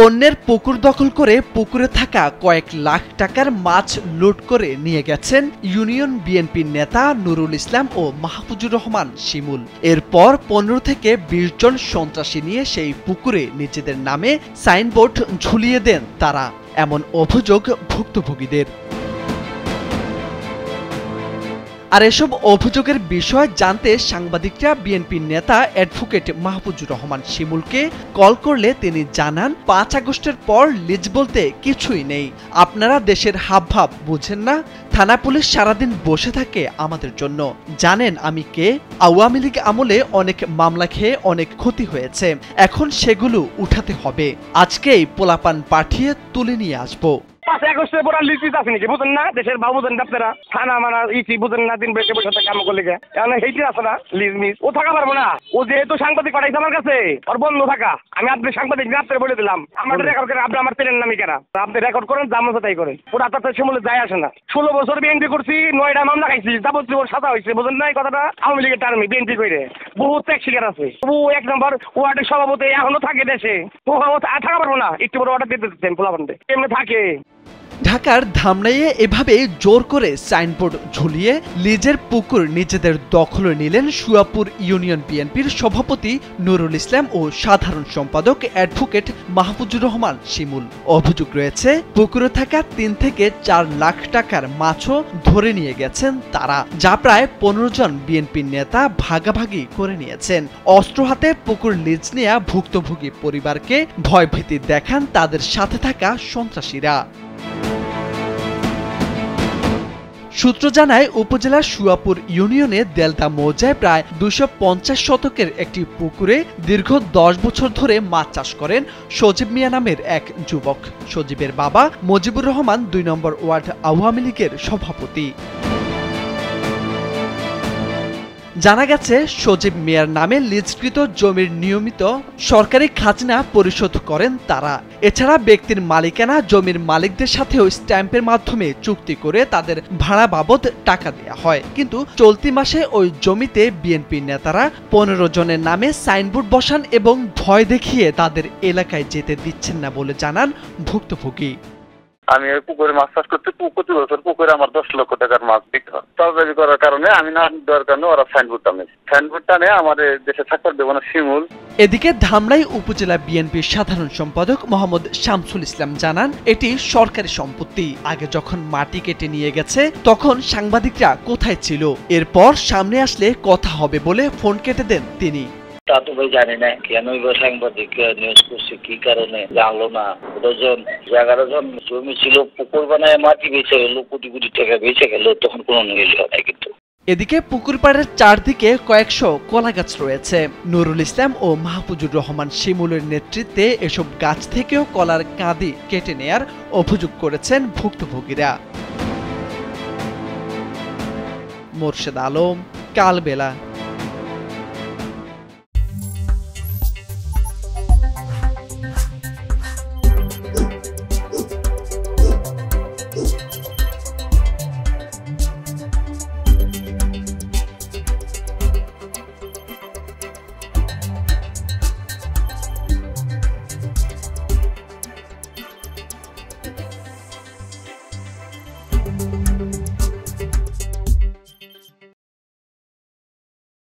অন্যের পুকুর দখল করে পুকুরে থাকা কয়েক লাখ টাকার মাছ লুট করে নিয়ে গেছেন ইউনিয়ন বিএনপির নেতা নুরুল ইসলাম ও মাহফুজুর রহমান শিমুল। এরপর 15 থেকে 20 জন সন্ত্রাসী নিয়ে সেই পুকুরে নিজেদের নামে সাইনবোর্ড ঝুলিয়ে দেন তারা, এমন অভিযোগ ভুক্তভোগীদের। আর এসব অভিযোগের বিষয় জানতে সাংবাদিকরা বিএনপির নেতা অ্যাডভোকেট মাহফুজুর রহমান শিমুলকে কল করলে তিনি জানান, 5 আগস্টের পর লিজ বলতে কিছুই নেই। আপনারা দেশের হাবভাব বুঝেন না? থানা পুলিশ সারাদিন বসে থাকে আমাদের জন্য। জানেন আমি কে? আওয়ামী লীগ আমলে অনেক মামলা খেয়ে অনেক ক্ষতি হয়েছে, এখন সেগুলো উঠাতে হবে। আজকেই পোলাপান পাঠিয়ে তুলে নিয়ে আসবো। 5 আগস্টের পর লিজ আছে নাকি বুঝেন না? দেশের বাবু বুঝেন আপনারা, থানা মানা ইসি বুঝেন না, দিন বেশি বসে কাম করলে এখন সেইটি আছে না লিজ মিস, ও থাকা পারবো না। ও যেহেতু সাংবাদিক পাঠাইছে আমার কাছে, ওর বন্ধ থাকা। আমি আপনি সাংবাদিক না আপনার বলে দিলাম, আমার রেকর্ড করে আপনি আমার পেলেন নামি কেনা, আপনি রেকর্ড করেন, যা মতো তাই করেন। ওরা আপনার শিমুলে যায় আসে না। 16 বছর বিএনপি করছি, 9টা মামলা খাইছি, যাবজ্জীবন সাজা হয়েছে, বুঝেন না এই কথাটা? আওয়ামী লীগের টার্মে বিএনপি করে বহু ত্যাগ শিকার আছে। ও 1 নম্বর ওয়ার্ডের সভাপতি এখনো থাকে দেশে, ও থাকা পারবো না। একটু বড় অর্ডার দিতে দিচ্ছেন পোলাপানতে এমনি থাকে। ঢাকার ধামরাইয়ে এভাবে জোর করে সাইনবোর্ড ঝুলিয়ে লিজের পুকুর নিজেদের দখলে নিলেন সুয়াপুর ইউনিয়ন বিএনপির সভাপতি নুরুল ইসলাম ও সাধারণ সম্পাদক অ্যাডভোকেট মাহফুজুর রহমান শিমুল। অভিযোগ রয়েছে, পুকুরে থাকা 3 থেকে 4 লাখ টাকার মাছও ধরে নিয়ে গেছেন তারা, যা প্রায় 15 জন বিএনপির নেতা ভাগাভাগি করে নিয়েছেন। অস্ত্র হাতে পুকুর লিজ নেয়া ভুক্তভোগী পরিবারকে ভয়ভীতি দেখান তাদের সাথে থাকা সন্ত্রাসীরা। সূত্র জানায়, উপজেলার সুয়াপুর ইউনিয়নে দেলতা মৌজায় প্রায় 250 শতকের একটি পুকুরে দীর্ঘ 10 বছর ধরে মাছ চাষ করেন সজীব মিয়া নামের এক যুবক। সজীবের বাবা মজিবুর রহমান 2 নম্বর ওয়ার্ড আওয়ামী লীগের সভাপতি। জানা গেছে, সজীব মিয়ার নামে লিজকৃত জমির নিয়মিত সরকারি খাজনা পরিশোধ করেন তারা। এছাড়া ব্যক্তির মালিকানা জমির মালিকদের সাথেও স্ট্যাম্পের মাধ্যমে চুক্তি করে তাদের ভাড়া বাবদ টাকা দেয়া হয়। কিন্তু চলতি মাসে ওই জমিতে বিএনপি নেতারা 15 জনের নামে সাইনবোর্ড বসান এবং ভয় দেখিয়ে তাদের এলাকায় যেতে দিচ্ছেন না বলে জানান ভুক্তভোগী। আমি ওই পুকুরে মাছ চাষ করতে, প্রতি বছর পুকুরে আমার 10 লক্ষ টাকার মাছ বিক্রি হয়। তরকারি করার কারণে আমি না দেওয়ার কারণে ওরা সাইনবোর্ডটা নেই। সাইনবোর্ডটা নেই আমাদের দেশে থাকতে দেবো না শিমুল। এদিকে ধামরাই উপজেলা বিএনপির সাধারণ সম্পাদক মোহাম্মদ শামসুল ইসলাম জানান, এটি সরকারি সম্পত্তি। আগে যখন মাটি কেটে নিয়ে গেছে তখন সাংবাদিকরা কোথায় ছিল? এরপর সামনে আসলে কথা হবে বলে ফোন কেটে দেন তিনি। তা তো ভাই জানি না কেন সাংবাদিক নিউজ করছে, কি কারণে জানলো না। 11 জন জমি ছিল, পুকুর বানায় মাটি বেঁচে গেল, কোটি কোটি টাকা বেঁচে গেল, তখন কোনো নিউজ হয় না। কিন্তু এদিকে পুকুর পাড়ের চারদিকে কয়েকশো কলা গাছ রয়েছে। নুরুল ইসলাম ও মাহফুজুর রহমান শিমুলের নেতৃত্বে এসব গাছ থেকেও কলার কাঁদি কেটে নেয়ার অভিযোগ করেছেন ভুক্তভোগীরা। মোর্শেদ আলম, কালবেলা।